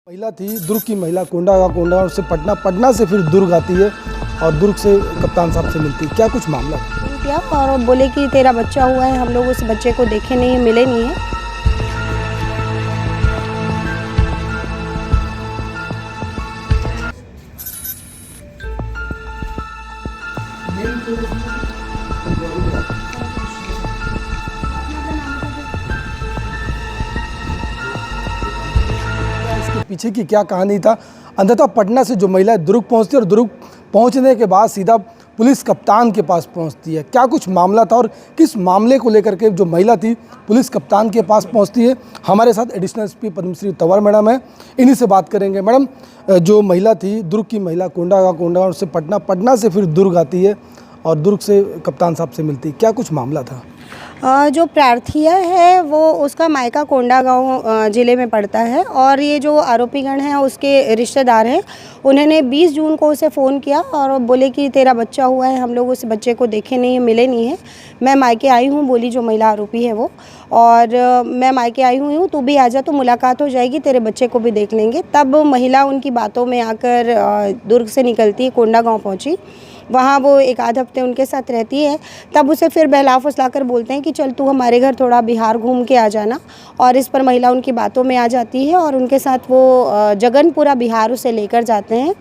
महिला थी दुर्ग की महिला कोंडागांव से पटना, पटना से फिर दुर्ग आती है और दुर्ग से कप्तान साहब से मिलती है। क्या कुछ मामला था? किया और बोले कि तेरा बच्चा हुआ है, हम लोग उस बच्चे को देखे नहीं, मिले नहीं है। इसके पीछे की क्या कहानी था? अंततः पटना से जो महिला दुर्ग पहुंचती है और दुर्ग पहुंचने के बाद सीधा पुलिस कप्तान के पास पहुंचती है। क्या कुछ मामला था और किस मामले को लेकर के जो महिला थी पुलिस कप्तान के पास पहुंचती है? हमारे साथ additional SP Padmashri Tanwar madam है, इन्हीं से बात करेंगे। मैडम, जो महिला थी दुर्ग की महिला कोंडागांव से पटना, पटना से फिर दुर्ग आती है और दुर्ग से कप्तान साहब से मिलती है। क्या कुछ मामला था? जो प्रार्थिया है वो उसका मायका कोंडागांव ज़िले में पड़ता है और ये जो आरोपीगण हैं उसके रिश्तेदार हैं। उन्होंने 20 जून को उसे फ़ोन किया और बोले कि तेरा बच्चा हुआ है, हम लोग उस बच्चे को देखे नहीं, मिले नहीं है। मैं मायके आई हूँ, बोली जो महिला आरोपी है वो, और मैं मायके आई हुई हूँ, तू भी आ जा तो मुलाकात हो जाएगी, तेरे बच्चे को भी देख लेंगे। तब महिला उनकी बातों में आकर दुर्ग से निकलती, कोंडागांव पहुँची। वहाँ वो एक आध हफ्ते उनके साथ रहती है। तब उसे फिर बहला फुसला कर बोलते हैं कि चल तू हमारे घर थोड़ा बिहार घूम के आ जाना, और इस पर महिला उनकी बातों में आ जाती है और उनके साथ वो जगनपुरा बिहार उसे लेकर जाते हैं।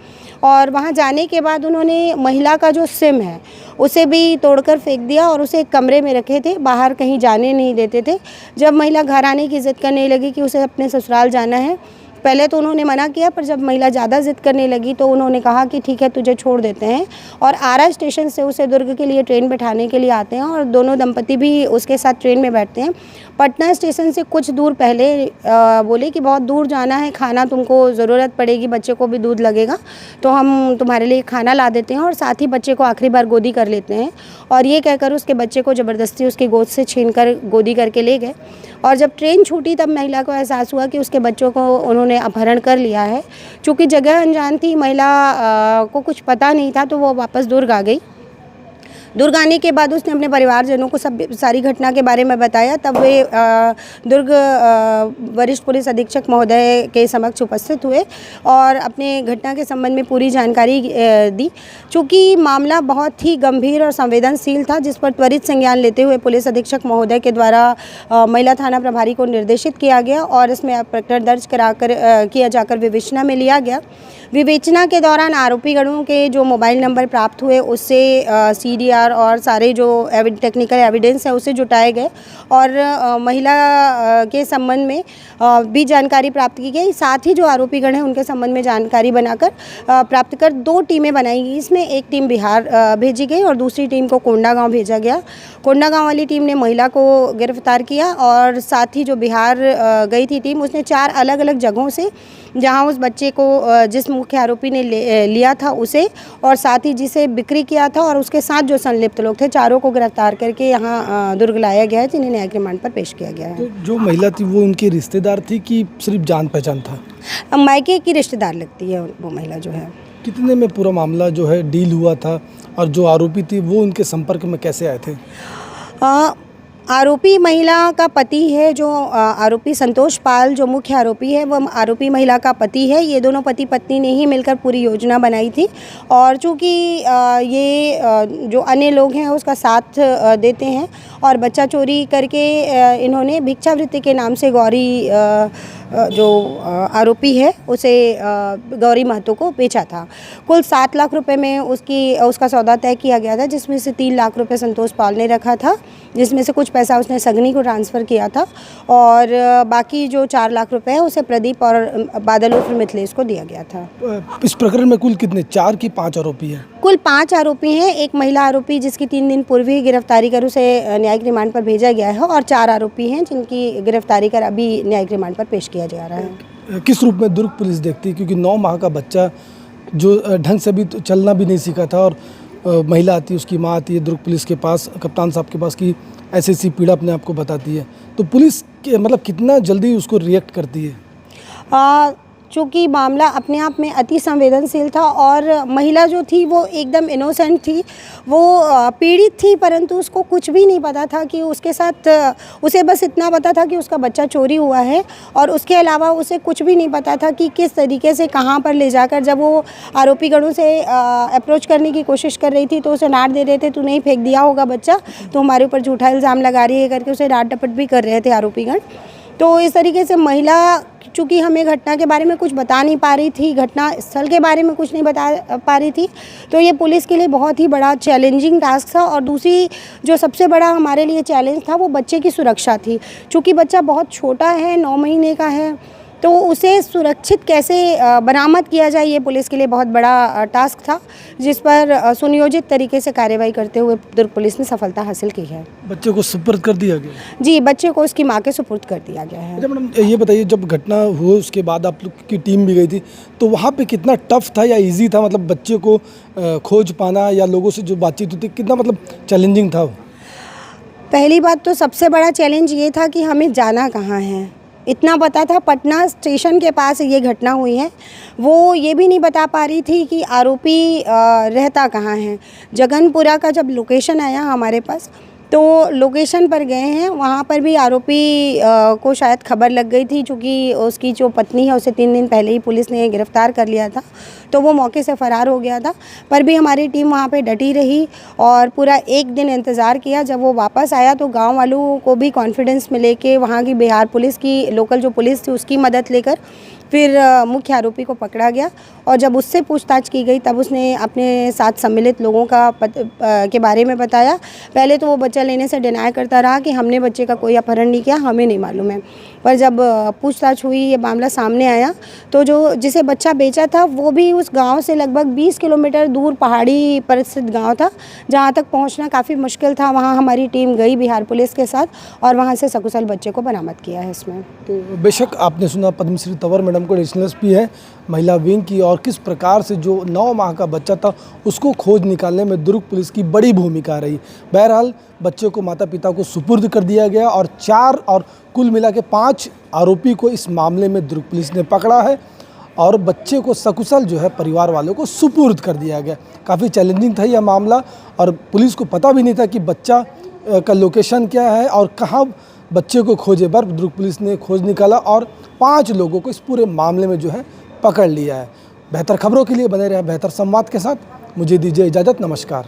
और वहाँ जाने के बाद उन्होंने महिला का जो सिम है उसे भी तोड़कर फेंक दिया और उसे एक कमरे में रखे थे, बाहर कहीं जाने नहीं देते थे। जब महिला घर आने की ज़िद करने लगी कि उसे अपने ससुराल जाना है, पहले तो उन्होंने मना किया, पर जब महिला ज़्यादा ज़िद करने लगी तो उन्होंने कहा कि ठीक है तुझे छोड़ देते हैं, और आरा स्टेशन से उसे दुर्ग के लिए ट्रेन बैठाने के लिए आते हैं और दोनों दंपति भी उसके साथ ट्रेन में बैठते हैं। पटना स्टेशन से कुछ दूर पहले बोले कि बहुत दूर जाना है, खाना तुमको ज़रूरत पड़ेगी, बच्चे को भी दूध लगेगा, तो हम तुम्हारे लिए खाना ला देते हैं और साथ ही बच्चे को आखिरी बार गोदी कर लेते हैं। और ये कहकर उसके बच्चे को ज़बरदस्ती उसकी गोद से छीनकर गोदी करके ले गए। और जब ट्रेन छूटी तब महिला को एहसास हुआ कि उसके बच्चों को उन्होंने अपहरण कर लिया है। चूँकि जगह अनजान थी, महिला को कुछ पता नहीं था, तो वो वापस दुर्ग आ गई। दुर्ग आने के बाद उसने अपने परिवारजनों को सारी घटना के बारे में बताया। तब वे दुर्ग वरिष्ठ पुलिस अधीक्षक महोदय के समक्ष उपस्थित हुए और अपने घटना के संबंध में पूरी जानकारी दी। चूँकि मामला बहुत ही गंभीर और संवेदनशील था, जिस पर त्वरित संज्ञान लेते हुए पुलिस अधीक्षक महोदय के द्वारा महिला थाना प्रभारी को निर्देशित किया गया और इसमें प्रकरण दर्ज किया जाकर विवेचना में लिया गया। विवेचना के दौरान आरोपीगणों के जो मोबाइल नंबर प्राप्त हुए उससे CDR और सारे जो टेक्निकल एविडेंस है उसे जुटाए गए और महिला के संबंध में भी जानकारी प्राप्त की गई। साथ ही जो आरोपीगण हैं उनके संबंध में जानकारी बनाकर प्राप्त कर 2 टीमें बनाई गई। इसमें एक टीम बिहार भेजी गई और दूसरी टीम को कोंडागांव भेजा गया। कोंडागांव वाली टीम ने महिला को गिरफ्तार किया और साथ ही जो बिहार गई थी टीम, उसने 4 अलग अलग जगहों से, जहां उस बच्चे को जिस मुख्य आरोपी ने लिया था उसे, और साथ ही जिसे बिक्री किया था और उसके साथ जो संलिप्त लोग थे, चारों को गिरफ्तार करके यहाँ दुर्ग लाया गया है, जिन्हें न्यायिक रिमांड पर पेश किया गया है। तो जो महिला थी वो उनकी रिश्तेदार थी कि सिर्फ जान पहचान था? मायके की रिश्तेदार लगती है वो महिला जो है। कितने में पूरा मामला जो है डील हुआ था और जो आरोपी थी वो उनके संपर्क में कैसे आए थे? आरोपी महिला का पति है, जो आरोपी संतोष पाल जो मुख्य आरोपी है वो आरोपी महिला का पति है। ये दोनों पति पत्नी ने ही मिलकर पूरी योजना बनाई थी और चूँकि ये जो अन्य लोग हैं उसका साथ देते हैं और बच्चा चोरी करके इन्होंने भिक्षावृत्ति के नाम से गौरी जो आरोपी है उसे गौरी महतो को बेचा था। कुल 7 लाख रुपए में उसका सौदा तय किया गया था, जिसमें से 3 लाख रुपए संतोष पाल ने रखा था, जिसमें से कुछ पैसा उसने सगनी को ट्रांसफ़र किया था और बाकी जो 4 लाख रुपए है उसे प्रदीप और बादल उर्फ मिथिलेश को दिया गया था। इस प्रकरण में कुल कितने, 4 की 5 आरोपी हैं? कुल 5 आरोपी हैं। एक महिला आरोपी जिसकी 3 दिन पूर्व ही गिरफ्तारी कर उसे न्यायिक रिमांड पर भेजा गया है और 4 आरोपी हैं जिनकी गिरफ्तारी कर अभी न्यायिक रिमांड पर पेश किया जा रहा है। किस रूप में दुर्ग पुलिस देखती है, क्योंकि 9 माह का बच्चा जो ढंग से अभी तो चलना भी नहीं सीखा था और महिला आती है, उसकी माँ आती है दुर्ग पुलिस के पास, कप्तान साहब के पास, कि ऐसी पीड़ा अपने आप को बताती है, तो पुलिस मतलब कितना जल्दी उसको रिएक्ट करती है? चूँकि मामला अपने आप में अति संवेदनशील था और महिला जो थी वो एकदम इनोसेंट थी, वो पीड़ित थी, परंतु उसको कुछ भी नहीं पता था कि उसके साथ, उसे बस इतना पता था कि उसका बच्चा चोरी हुआ है और उसके अलावा उसे कुछ भी नहीं पता था कि किस तरीके से कहाँ पर ले जाकर, जब वो आरोपी गणों से अप्रोच करने की कोशिश कर रही थी तो उसे डांट दे रहे थे, तू नहीं फेंक दिया होगा बच्चा, तो हमारे ऊपर झूठा इल्ज़ाम लगा रही है करके उसे डांट डपट भी कर रहे थे आरोपीगण। तो इस तरीके से महिला चूँकि हमें घटना के बारे में कुछ बता नहीं पा रही थी, घटना स्थल के बारे में कुछ नहीं बता पा रही थी, तो ये पुलिस के लिए बहुत ही बड़ा चैलेंजिंग टास्क था। और दूसरी जो सबसे बड़ा हमारे लिए चैलेंज था वो बच्चे की सुरक्षा थी। चूँकि बच्चा बहुत छोटा है, 9 महीने का है, तो उसे सुरक्षित कैसे बरामद किया जाए, ये पुलिस के लिए बहुत बड़ा टास्क था, जिस पर सुनियोजित तरीके से कार्रवाई करते हुए दुर्ग पुलिस ने सफलता हासिल की है। बच्चे को सुपुर्द कर दिया गया? जी, बच्चे को उसकी माँ के सुपुर्द कर दिया गया है। अच्छा मैडम, ये बताइए, जब घटना हुई उसके बाद आप लोग की टीम भी गई थी, तो वहाँ पे कितना टफ था या इजी था, मतलब बच्चे को खोज पाना या लोगों से जो बातचीत होती, कितना मतलब चैलेंजिंग था? पहली बात तो सबसे बड़ा चैलेंज ये था कि हमें जाना कहाँ है। इतना पता था पटना स्टेशन के पास ये घटना हुई है, वो ये भी नहीं बता पा रही थी कि आरोपी रहता कहाँ है। जगनपुरा का जब लोकेशन आया हमारे पास, तो लोकेशन पर गए हैं, वहाँ पर भी आरोपी को शायद खबर लग गई थी, चूँकि उसकी जो पत्नी है उसे 3 दिन पहले ही पुलिस ने गिरफ्तार कर लिया था, तो वो मौके से फ़रार हो गया था। पर भी हमारी टीम वहाँ पे डटी रही और पूरा 1 दिन इंतज़ार किया। जब वो वापस आया तो गांव वालों को भी कॉन्फिडेंस में लेके, वहाँ की बिहार पुलिस की लोकल जो पुलिस थी उसकी मदद लेकर फिर मुख्य आरोपी को पकड़ा गया। और जब उससे पूछताछ की गई तब उसने अपने साथ सम्मिलित लोगों के बारे में बताया। पहले तो वो बच्चा लेने से डिनाई करता रहा कि हमने बच्चे का कोई अपहरण नहीं किया, हमें नहीं मालूम है। पर जब पूछताछ हुई, ये मामला सामने आया, तो जो जिसे बच्चा बेचा था वो भी उस गांव से लगभग 20 किलोमीटर दूर पहाड़ी पर स्थित गांव था, जहां तक पहुंचना काफ़ी मुश्किल था। वहां हमारी टीम गई बिहार पुलिस के साथ और वहां से सकुशल बच्चे को बरामद किया है इसमें। तो बेशक आपने सुना पद्मश्री तंवर मैडम को एडिशनल एसपी है महिला विंग की, और किस प्रकार से जो 9 माह का बच्चा था उसको खोज निकालने में दुर्ग पुलिस की बड़ी भूमिका रही। बहरहाल बच्चे को माता पिता को सुपुर्द कर दिया गया और 4 और कुल मिला के 5 आरोपी को इस मामले में दुर्ग पुलिस ने पकड़ा है और बच्चे को सकुशल जो है परिवार वालों को सुपुर्द कर दिया गया। काफ़ी चैलेंजिंग था यह मामला और पुलिस को पता भी नहीं था कि बच्चा का लोकेशन क्या है और कहाँ बच्चे को खोजे। पर दुर्ग पुलिस ने खोज निकाला और 5 लोगों को इस पूरे मामले में जो है पकड़ लिया है। बेहतर खबरों के लिए बने रहे बेहतर संवाद के साथ। मुझे दीजिए इजाज़त। नमस्कार।